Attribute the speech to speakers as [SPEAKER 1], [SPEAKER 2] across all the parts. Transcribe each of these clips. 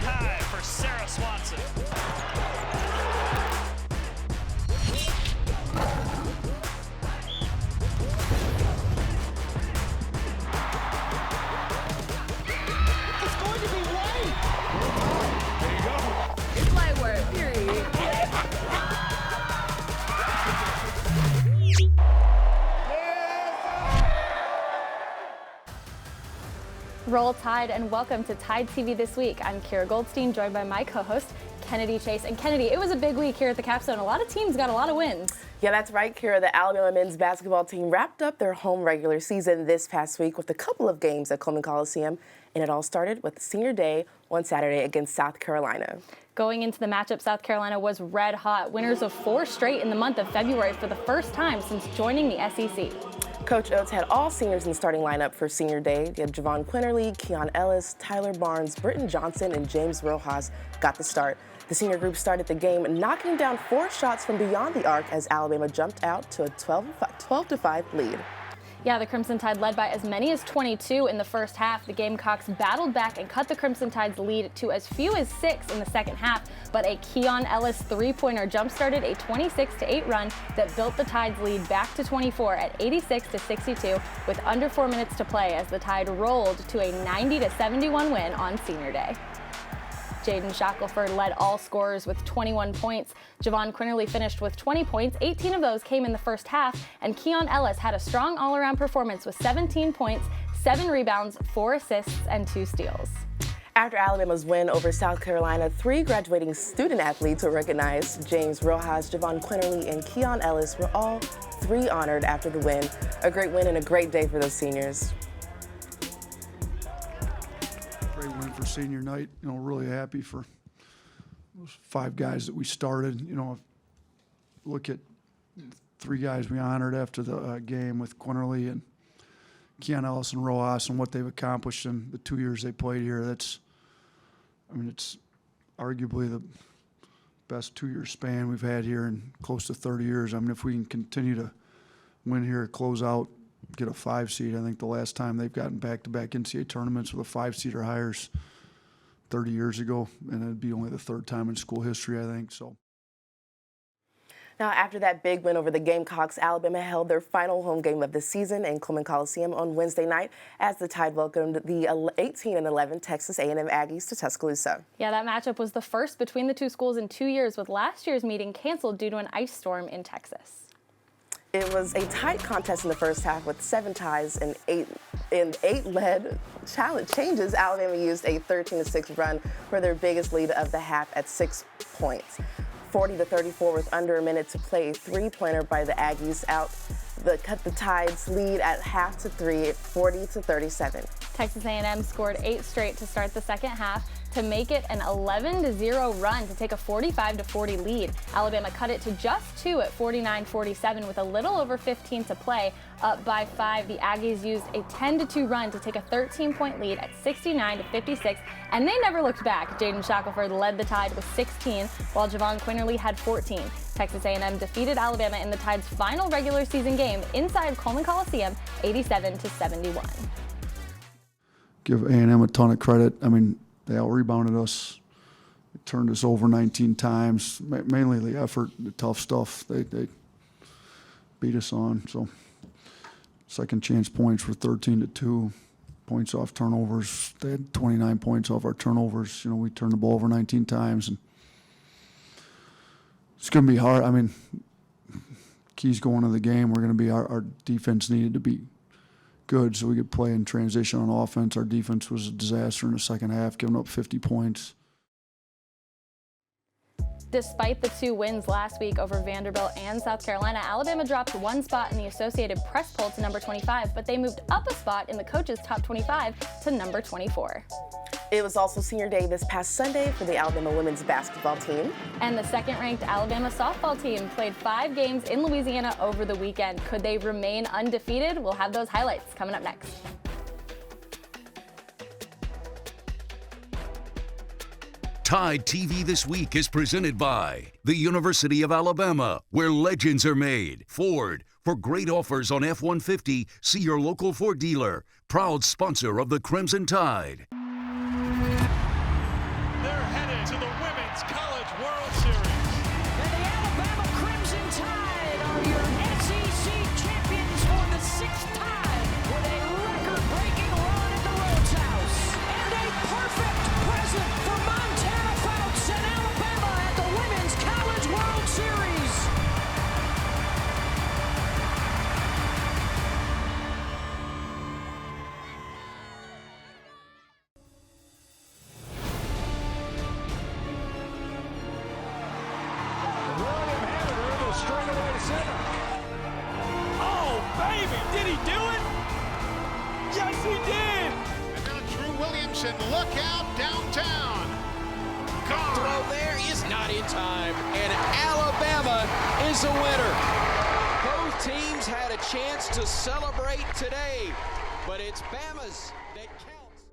[SPEAKER 1] high for Sarah Swanson.
[SPEAKER 2] It's going to be white.
[SPEAKER 1] There you go.
[SPEAKER 3] It's light work, period. Roll Tide and welcome to Tide TV This Week. I'm Kira Goldstein, joined by my co-host Kennedy Chase. And Kennedy, it was a big week here at the Capstone. A lot of teams got a lot of wins.
[SPEAKER 4] Yeah, that's right, Kira. The Alabama men's basketball team wrapped up their home regular season this past week with a couple of games at Coleman Coliseum, and it all started with Senior Day on Saturday against South Carolina.
[SPEAKER 3] Going into the matchup, South Carolina was red hot, winners of 4 straight in the month of February for the first time since joining the SEC.
[SPEAKER 4] Coach Oates had all seniors in the starting lineup for Senior Day. He had Javon Quinterly, Keon Ellis, Tyler Barnes, Britton Johnson, and James Rojas got the start. The senior group started the game knocking down 4 shots from beyond the arc as Alabama jumped out to a 12-5 lead.
[SPEAKER 3] Yeah, the Crimson Tide led by as many as 22 in the first half. The Gamecocks battled back and cut the Crimson Tide's lead to as few as 6 in the second half, but a Keon Ellis three-pointer jump-started a 26-8 run that built the Tide's lead back to 24 at 86-62 with under 4 minutes to play as the Tide rolled to a 90-71 win on Senior Day. Jaden Shackelford led all scorers with 21 points. Javon Quinterly finished with 20 points. 18 of those came in the first half, and Keon Ellis had a strong all-around performance with 17 points, 7 rebounds, 4 assists, and 2 steals.
[SPEAKER 4] After Alabama's win over South Carolina, 3 graduating student athletes were recognized. James Rojas, Javon Quinterly, and Keon Ellis were all 3 honored after the win. A great win and a great day for those seniors.
[SPEAKER 5] Great win for senior night. You know, really happy for those 5 guys that we started. You know, look at 3 guys we honored after the game with Quinterly and Keon Ellis and Rojas and what they've accomplished in the 2 years they played here. That's, I mean, it's arguably the best 2-year span we've had here in close to 30 years. I mean, if we can continue to win here, close out, get a 5 seed. I think the last time they've gotten back-to-back NCAA tournaments with a 5 seed or higher is 30 years ago, and it'd be only the 3rd time in school history, I think. So.
[SPEAKER 4] Now, after that big win over the Gamecocks, Alabama held their final home game of the season in Coleman Coliseum on Wednesday night as the Tide welcomed the 18-11 Texas A&M Aggies to Tuscaloosa.
[SPEAKER 3] Yeah, that matchup was the first between the two schools in 2 years, with last year's meeting canceled due to an ice storm in Texas.
[SPEAKER 4] It was a tight contest in the first half with 7 ties and 8 lead changes. Alabama used a 13-6 run for their biggest lead of the half at 6 points. 40-34 with under a minute to play. A 3-pointer by the Aggies cut the Tide's lead at half to 3 at 40-37.
[SPEAKER 3] Texas A&M scored 8 straight to start the second half to make it an 11-0 run to take a 45-40 lead. Alabama cut it to just 2 at 49-47 with a little over 15 to play. Up by 5, the Aggies used a 10-2 run to take a 13-point lead at 69-56, and they never looked back. Jaden Shackelford led the Tide with 16, while Javon Quinterly had 14. Texas A&M defeated Alabama in the Tide's final regular season game inside Coleman Coliseum, 87-71.
[SPEAKER 5] Give A&M a ton of credit. I mean, they out-rebounded us. They turned us over 19 times, mainly the effort, the tough stuff they beat us on. So second chance points were 13-2, points off turnovers. They had 29 points off our turnovers. You know, we turned the ball over 19 times. And it's going to be hard. I mean, keys going to the game, we're going to be our defense needed to be good so we could play in transition on offense. Our defense was a disaster in the second half, giving up 50 points.
[SPEAKER 3] Despite the 2 wins last week over Vanderbilt and South Carolina, Alabama dropped 1 spot in the Associated Press poll to number 25, but they moved up a spot in the coaches' top 25 to number 24.
[SPEAKER 4] It was also Senior Day this past Sunday for the Alabama women's basketball team.
[SPEAKER 3] And the second-ranked Alabama softball team played 5 games in Louisiana over the weekend. Could they remain undefeated? We'll have those highlights coming up next.
[SPEAKER 6] Tide TV This Week is presented by the University of Alabama, where legends are made. Ford, for great offers on F-150, see your local Ford dealer. Proud sponsor of the Crimson Tide.
[SPEAKER 1] There
[SPEAKER 7] and look out downtown. Gone.
[SPEAKER 8] Throw there is not in time, and Alabama is a winner. Both teams had a chance to celebrate today, but it's Bama's that counts.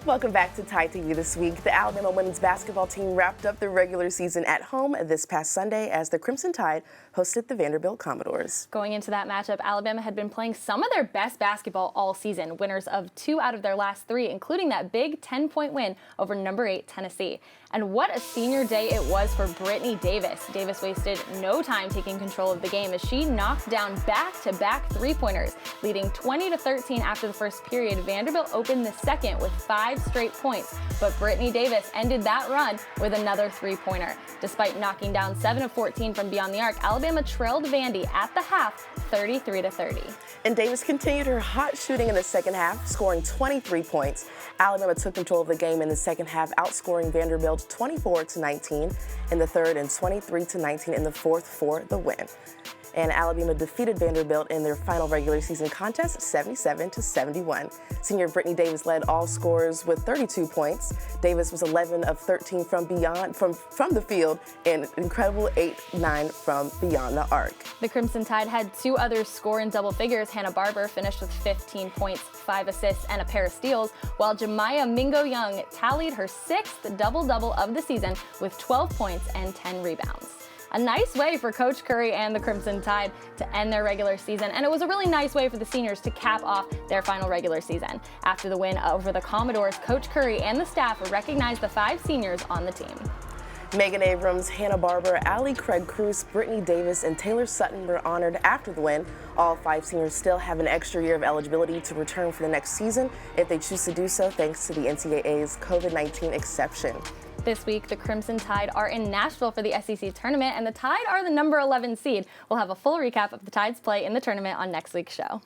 [SPEAKER 4] Welcome back to TideTV This Week. The Alabama women's basketball team wrapped up the regular season at home this past Sunday as the Crimson Tide hosted the Vanderbilt Commodores.
[SPEAKER 3] Going into that matchup, Alabama had been playing some of their best basketball all season, winners of 2 out of their last 3, including that big 10-point win over number 8 Tennessee. And what a senior day it was for Brittany Davis. Davis wasted no time taking control of the game as she knocked down back-to-back three-pointers, leading 20-13 after the first period. Vanderbilt opened the second with 5 straight points, but Brittany Davis ended that run with another three-pointer. Despite knocking down 7 of 14 from beyond the arc, Alabama trailed Vandy at the half 33-30.
[SPEAKER 4] And Davis continued her hot shooting in the second half, scoring 23 points. Alabama took control of the game in the second half, outscoring Vanderbilt 24-19 in the third and 23-19 in the fourth for the win. And Alabama defeated Vanderbilt in their final regular season contest 77-71. Senior Brittany Davis led all scorers with 32 points. Davis was 11 of 13 from the field and an incredible 8-9 from beyond the arc.
[SPEAKER 3] The Crimson Tide had 2 others score in double figures. Hannah Barber finished with 15 points, 5 assists, and a pair of steals, while Jemiah Mingo Young tallied her 6th double-double of the season with 12 points and 10 rebounds. A nice way for Coach Curry and the Crimson Tide to end their regular season, and it was a really nice way for the seniors to cap off their final regular season. After the win over the Commodores, Coach Curry and the staff recognized the 5 seniors on the team.
[SPEAKER 4] Megan Abrams, Hannah Barber, Allie Craig Cruz, Brittany Davis, and Taylor Sutton were honored after the win. All 5 seniors still have an extra year of eligibility to return for the next season if they choose to do so, thanks to the NCAA's COVID-19 exception.
[SPEAKER 3] This week, the Crimson Tide are in Nashville for the SEC tournament, and the Tide are the number 11 seed. We'll have a full recap of the Tide's play in the tournament on next week's show.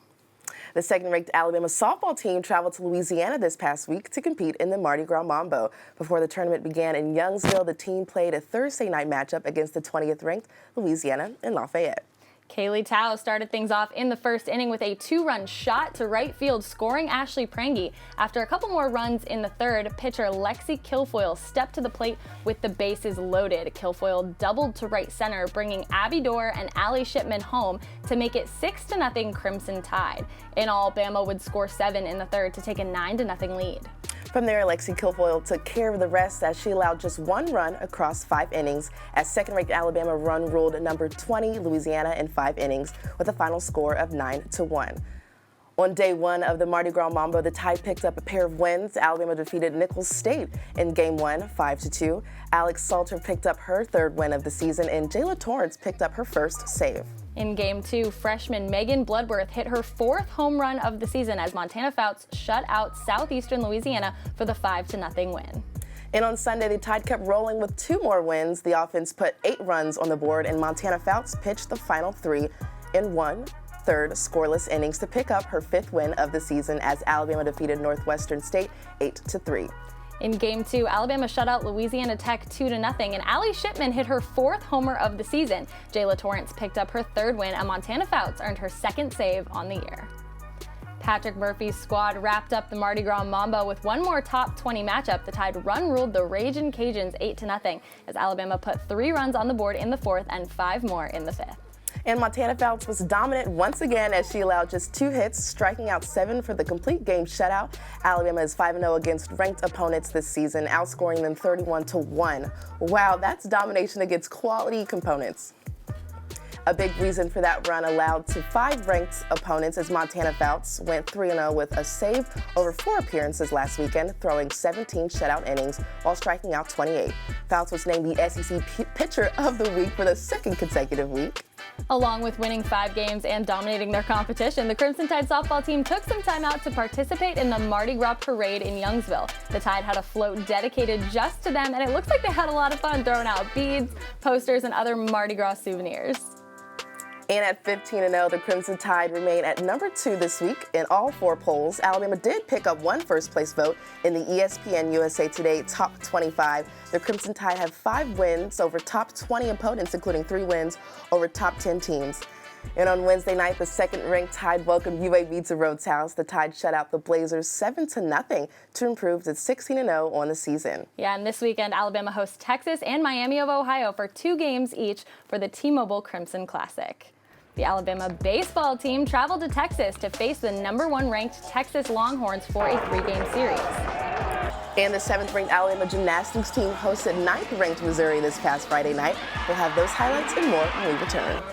[SPEAKER 4] The second-ranked Alabama softball team traveled to Louisiana this past week to compete in the Mardi Gras Mambo. Before the tournament began in Youngsville, the team played a Thursday night matchup against the 20th-ranked Louisiana in Lafayette.
[SPEAKER 3] Kaylee Tao started things off in the first inning with a 2-run shot to right field, scoring Ashley Prangy. After a couple more runs in the third, pitcher Lexi Kilfoyle stepped to the plate with the bases loaded. Kilfoyle doubled to right center, bringing Abby Dorr and Allie Shipman home to make it 6-0 Crimson Tide. In all, Bama would score 7 in the third to take a 9-0 lead.
[SPEAKER 4] From there, Lexi Kilfoyle took care of the rest as she allowed just 1 run across 5 innings as second-ranked Alabama run ruled number 20 Louisiana in 5 innings with a final score of 9-1. On day 1 of the Mardi Gras Mambo, the Tide picked up a pair of wins. Alabama defeated Nicholls State in Game 1, 5-2. Alex Salter picked up her 3rd win of the season, and Jayla Torrance picked up her 1st save.
[SPEAKER 3] In Game 2, freshman Megan Bloodworth hit her 4th home run of the season as Montana Fouts shut out Southeastern Louisiana for the 5-0 win.
[SPEAKER 4] And on Sunday, the Tide kept rolling with 2 more wins. The offense put 8 runs on the board, and Montana Fouts pitched the final 3 in 1/3 scoreless innings to pick up her 5th win of the season as Alabama defeated Northwestern State 8-3.
[SPEAKER 3] In Game 2, Alabama shut out Louisiana Tech 2-0, and Allie Shipman hit her 4th homer of the season. Jayla Torrance picked up her 3rd win, and Montana Fouts earned her 2nd save on the year. Patrick Murphy's squad wrapped up the Mardi Gras Mambo with one more top 20 matchup. The Tide run-ruled the Ragin' Cajuns 8-0 as Alabama put 3 runs on the board in the 4th and 5 more in the 5th.
[SPEAKER 4] And Montana Fouts was dominant once again as she allowed just 2 hits, striking out 7 for the complete game shutout. Alabama is 5-0 against ranked opponents this season, outscoring them 31-1. Wow, that's domination against quality components. A big reason for that run allowed to 5 ranked opponents as Montana Fouts went 3-0 with a save over 4 appearances last weekend, throwing 17 shutout innings while striking out 28. Fouts was named the SEC Pitcher of the Week for the 2nd consecutive week.
[SPEAKER 3] Along with winning 5 games and dominating their competition, the Crimson Tide softball team took some time out to participate in the Mardi Gras parade in Youngsville. The Tide had a float dedicated just to them, and it looks like they had a lot of fun throwing out beads, posters, and other Mardi Gras souvenirs.
[SPEAKER 4] And at 15-0, the Crimson Tide remain at number 2 this week in all 4 polls. Alabama did pick up 1 first-place vote in the ESPN USA Today Top 25. The Crimson Tide have 5 wins over top 20 opponents, including 3 wins over top 10 teams. And on Wednesday night, the second-ranked Tide welcomed UAB to Rhodes House. The Tide shut out the Blazers 7-0 to improve to 16-0 on the season.
[SPEAKER 3] Yeah, and this weekend, Alabama hosts Texas and Miami of Ohio for 2 games each for the T-Mobile Crimson Classic. The Alabama baseball team traveled to Texas to face the #1 ranked Texas Longhorns for a 3-game series.
[SPEAKER 4] And the 7th-ranked Alabama gymnastics team hosted 9th-ranked Missouri this past Friday night. We'll have those highlights and more when we return.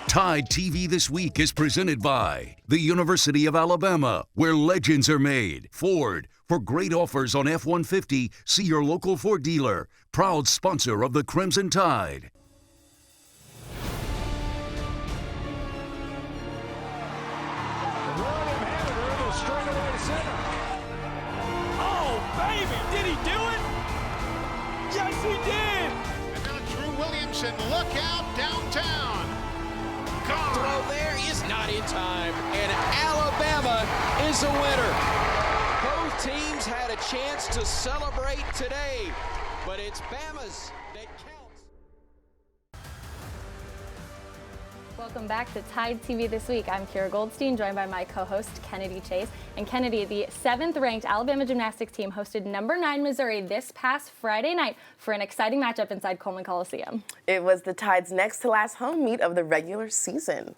[SPEAKER 6] Tide TV This Week is presented by the University of Alabama, where legends are made. Ford, for great offers on F-150, see your local Ford dealer. Proud sponsor of the Crimson Tide.
[SPEAKER 1] Oh, baby, did he do it? Yes, he did.
[SPEAKER 7] And now Drew Williamson, look out downtown. Gone.
[SPEAKER 8] Throw there is not in time, and Alabama is a winner. Both teams had a chance to celebrate today, but it's Bama's that counts.
[SPEAKER 3] Welcome back to Tide TV This Week. I'm Kira Goldstein, joined by my co-host Kennedy Chase. And Kennedy, the 7th-ranked Alabama gymnastics team hosted #9 Missouri this past Friday night for an exciting matchup inside Coleman Coliseum.
[SPEAKER 4] It was the Tide's next-to-last home meet of the regular season.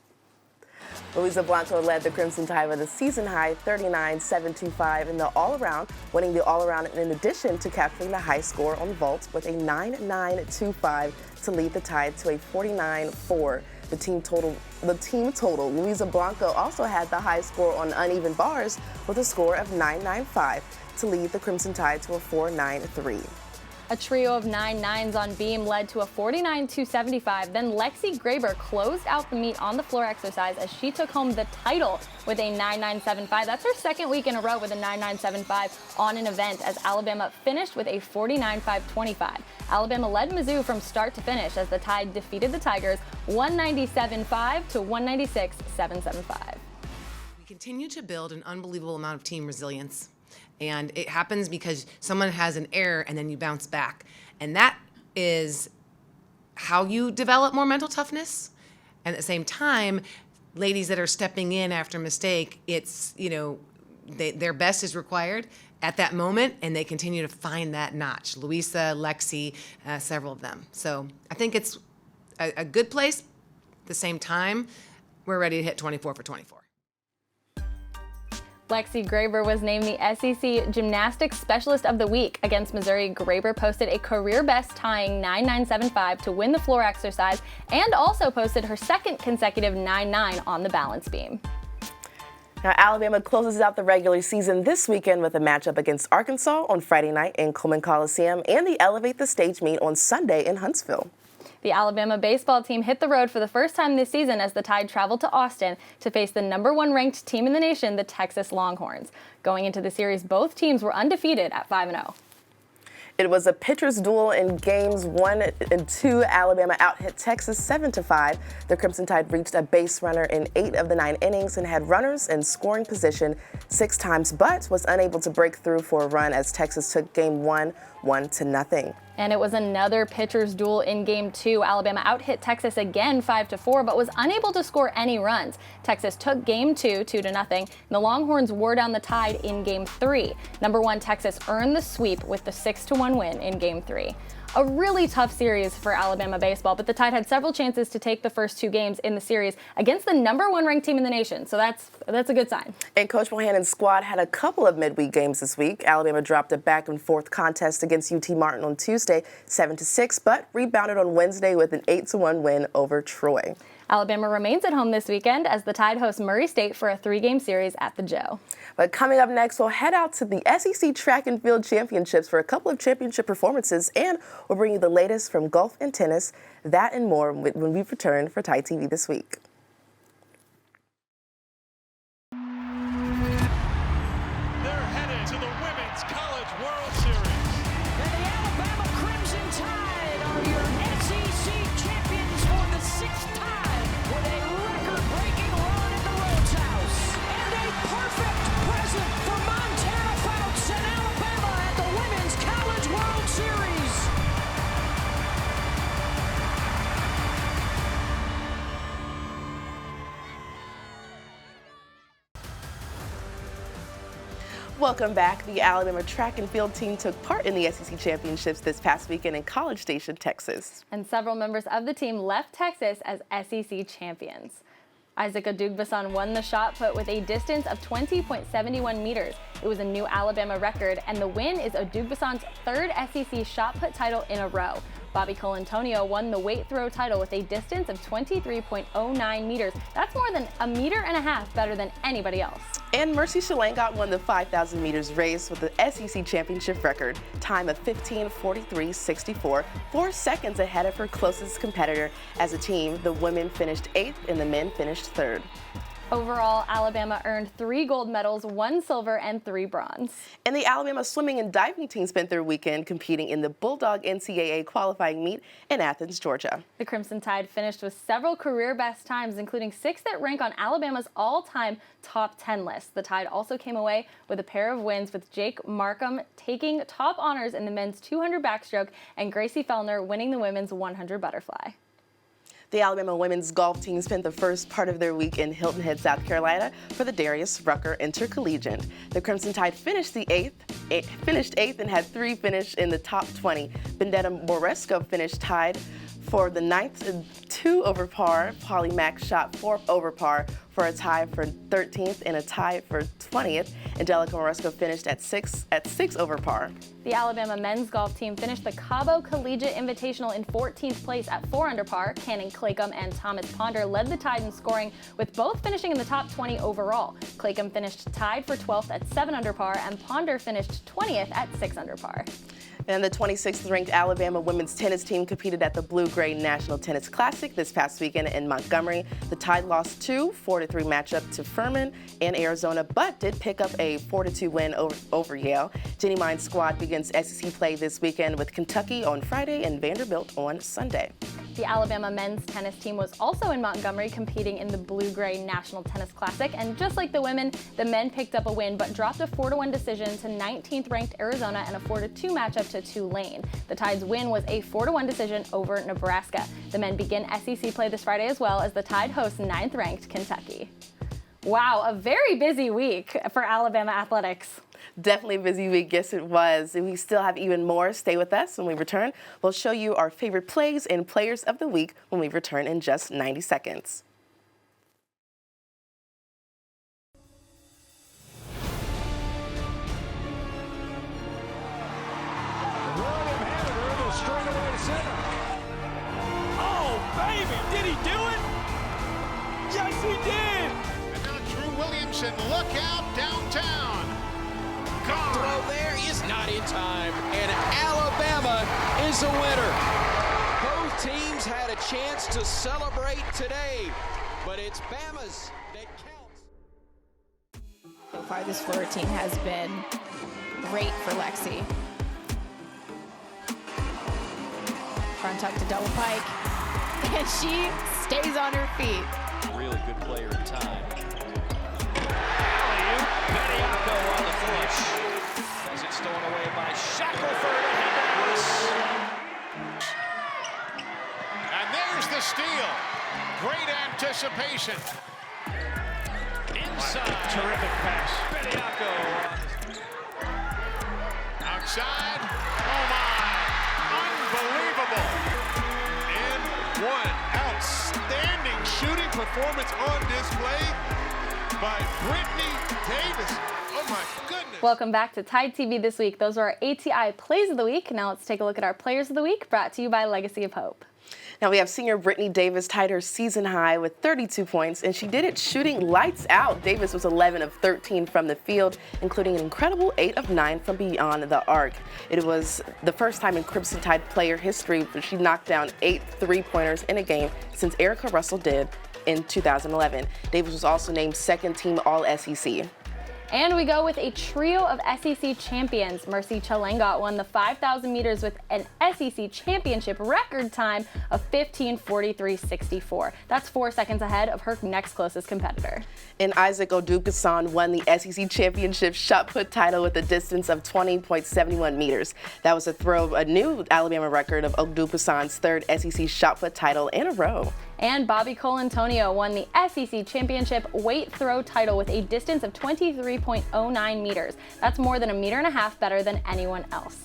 [SPEAKER 4] Louisa Blanco led the Crimson Tide with a season-high 39-725 in the all-around, winning the all-around in addition to capturing the high score on vault with a 9-9-25 to lead the Tide to a 49-4. The team total, Louisa Blanco also had the high score on uneven bars with a score of 9-9-5 to lead the Crimson Tide to a 4-9-3.
[SPEAKER 3] A trio of 9-9s on beam led to a 49-275. Then Lexi Graber closed out the meet on the floor exercise as she took home the title with a 9-9-75. That's her second week in a row with a 9-9-75 on an event as Alabama finished with a 49-5-25. Alabama led Mizzou from start to finish as the Tide defeated the Tigers 197-5 to 196-775.
[SPEAKER 9] We continue to build an unbelievable amount of team resilience. And it happens because someone has an error and then you bounce back. And that is how you develop more mental toughness. And at the same time, ladies that are stepping in after a mistake, it's, their best is required at that moment, and they continue to find that notch. Louisa, Lexi, several of them. So I think it's a good place. At the same time, we're ready to hit 24 for 24.
[SPEAKER 3] Lexi Graber was named the SEC Gymnastics Specialist of the Week. Against Missouri, Graber posted a career-best tying 9-9-7-5 to win the floor exercise and also posted her second consecutive 9-9 on the balance beam.
[SPEAKER 4] Now, Alabama closes out the regular season this weekend with a matchup against Arkansas on Friday night in Coleman Coliseum and the Elevate the Stage meet on Sunday in Huntsville.
[SPEAKER 3] The Alabama baseball team hit the road for the first time this season as the Tide traveled to Austin to face the #1 ranked team in the nation, the Texas Longhorns. Going into the series, both teams were undefeated at 5-0.
[SPEAKER 4] It was a pitcher's duel in games 1 and 2. Alabama out-hit Texas 7-5. The Crimson Tide reached a base runner in 8 of the 9 innings and had runners in scoring position 6 times, but was unable to break through for a run as Texas took game 1 1-0.
[SPEAKER 3] And it was another pitcher's duel in game 2. Alabama out-hit Texas again 5-4, but was unable to score any runs. Texas took game 2 2-0, and the Longhorns wore down the Tide in game 3. #1 Texas earned the sweep with the 6-1 win in game 3. A really tough series for Alabama baseball, but the Tide had several chances to take the first 2 games in the series against the #1 ranked team in the nation, so that's a good sign.
[SPEAKER 4] And Coach Bohannon's squad had a couple of midweek games this week. Alabama dropped a back-and-forth contest against UT Martin on Tuesday, 7-6, but rebounded on Wednesday with an 8-1 win over Troy.
[SPEAKER 3] Alabama remains at home this weekend as the Tide hosts Murray State for a 3-game series at the Joe.
[SPEAKER 4] But coming up next, we'll head out to the SEC Track and Field Championships for a couple of championship performances, and we'll bring you the latest from golf and tennis, that and more when we return for Tide TV This Week.
[SPEAKER 1] They're headed to the Women's College World Series.
[SPEAKER 2] And the Alabama Crimson Tide are your SEC champions for the 6th time with a record-breaking run at the Rhodes House. And a perfect present for Montana Fouts and Alabama at the Women's College World Series.
[SPEAKER 4] Welcome back. The Alabama track and field team took part in the SEC championships this past weekend in College Station, Texas.
[SPEAKER 3] And several members of the team left Texas as SEC champions. Isaac Odugbasan won the shot put with a distance of 20.71 meters. It was a new Alabama record, and the win is Odugbasan's third SEC shot put title in a row. Bobby Colantonio won the weight throw title with a distance of 23.09 meters. That's more than a meter and a half better than anybody else.
[SPEAKER 4] And Mercy Shalangot won the 5,000 meters race with the SEC championship record, time of 15:43.64, 4 seconds ahead of her closest competitor. As a team, the women finished 8th and the men finished 3rd.
[SPEAKER 3] Overall, Alabama earned 3 gold medals, 1 silver, and 3 bronze.
[SPEAKER 4] And the Alabama swimming and diving team spent their weekend competing in the Bulldog NCAA qualifying meet in Athens, Georgia.
[SPEAKER 3] The Crimson Tide finished with several career best times, including 6 that rank on Alabama's all-time top 10 list. The Tide also came away with a pair of wins, with Jake Markham taking top honors in the men's 200 backstroke and Gracie Fellner winning the women's 100 butterfly.
[SPEAKER 4] The Alabama women's golf team spent the first part of their week in Hilton Head, South Carolina for the Darius Rucker Intercollegiate. The Crimson Tide finished 8th and had 3 finish in the top 20. Benedetta Moresco finished tied for the 9th, 2 over par. Polly Mack shot 4 over par for a tie for 13th and a tie for 20th. Angelica Moresco finished at 6 over par.
[SPEAKER 3] The Alabama men's golf team finished the Cabo Collegiate Invitational in 14th place at 4 under par. Cannon Claycomb and Thomas Ponder led the Tide in scoring, with both finishing in the top 20 overall. Claycomb finished tied for 12th at 7 under par, and Ponder finished 20th at 6 under par.
[SPEAKER 4] And the 26th ranked Alabama women's tennis team competed at the Blue-Gray National Tennis Classic this past weekend in Montgomery. The Tide lost 2 4-3 matchup to Furman and Arizona, but did pick up a 4-2 win over Yale. Jenny Mine's squad begins SEC play this weekend with Kentucky on Friday and Vanderbilt on Sunday.
[SPEAKER 3] The Alabama men's tennis team was also in Montgomery competing in the Blue-Gray National Tennis Classic, and just like the women, the men picked up a win but dropped a 4-1 decision to 19th ranked Arizona and a 4-2 matchup to Tulane. The Tide's win was a 4-1 decision over Nebraska. The men begin SEC play this Friday as well, as the Tide hosts 9th ranked Kentucky. Wow, a very busy week for Alabama athletics.
[SPEAKER 4] Definitely a busy week, yes it was. And we still have even more. Stay with us. When we return, we'll show you our favorite plays and players of the week when we return in just 90 seconds.
[SPEAKER 1] Oh, baby, did he do it? Yes, he did.
[SPEAKER 7] And now Drew Williamson, look out downtown. Gone.
[SPEAKER 8] Throw there is not in time, and Alabama is a winner. Both teams had a chance to celebrate today, but it's Bama's that counts.
[SPEAKER 10] So far, this forward team has been great for Lexi. Front tuck to double pike, and she stays on her feet.
[SPEAKER 11] Really good player in time. Bediako on the flush. As it's stolen away by Shackelford.
[SPEAKER 7] And there's the steal. Great anticipation.
[SPEAKER 11] Inside. Terrific pass. Bediako.
[SPEAKER 7] Outside. Oh my. Unbelievable. And one outstanding shooting performance on display by Brittany Davis. Oh my goodness.
[SPEAKER 3] Welcome back to Tide TV This Week. Those are our ATI Plays of the Week. Now let's take a look at our Players of the Week, brought to you by Legacy of Hope.
[SPEAKER 4] Now we have senior Brittany Davis tied her season high with 32 points, and she did it shooting lights out. Davis was 11 of 13 from the field, including an incredible 8 of 9 from beyond the arc. It was the first time in Crimson Tide player history that she knocked down 8 3-pointers in a game since Erica Russell did in 2011. Davis was also named second team All-SEC.
[SPEAKER 3] And we go with a trio of SEC champions. Mercy Chalangot won the 5,000 meters with an SEC championship record time of 15:43.64. That's 4 seconds ahead of her next closest competitor.
[SPEAKER 4] And Isaac Odugbasan won the SEC championship shot put title with a distance of 20.71 meters. That was a new Alabama record of Odugbasan's third SEC shot put title in a row.
[SPEAKER 3] And Bobby Colantonio won the SEC Championship weight throw title with a distance of 23.09 meters. That's more than 1.5 meters better than anyone else.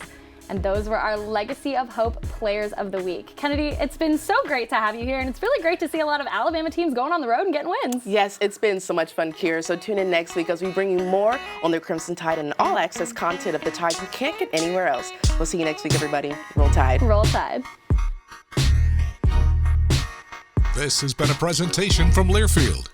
[SPEAKER 3] And those were our Legacy of Hope Players of the Week. Kennedy, it's been so great to have you here, and it's really great to see a lot of Alabama teams going on the road and getting wins.
[SPEAKER 4] Yes, it's been so much fun, Kiera. So tune in next week as we bring you more on the Crimson Tide and all-access content of the Tide you can't get anywhere else. We'll see you next week, everybody. Roll Tide.
[SPEAKER 3] Roll Tide.
[SPEAKER 12] This has been a presentation from Learfield,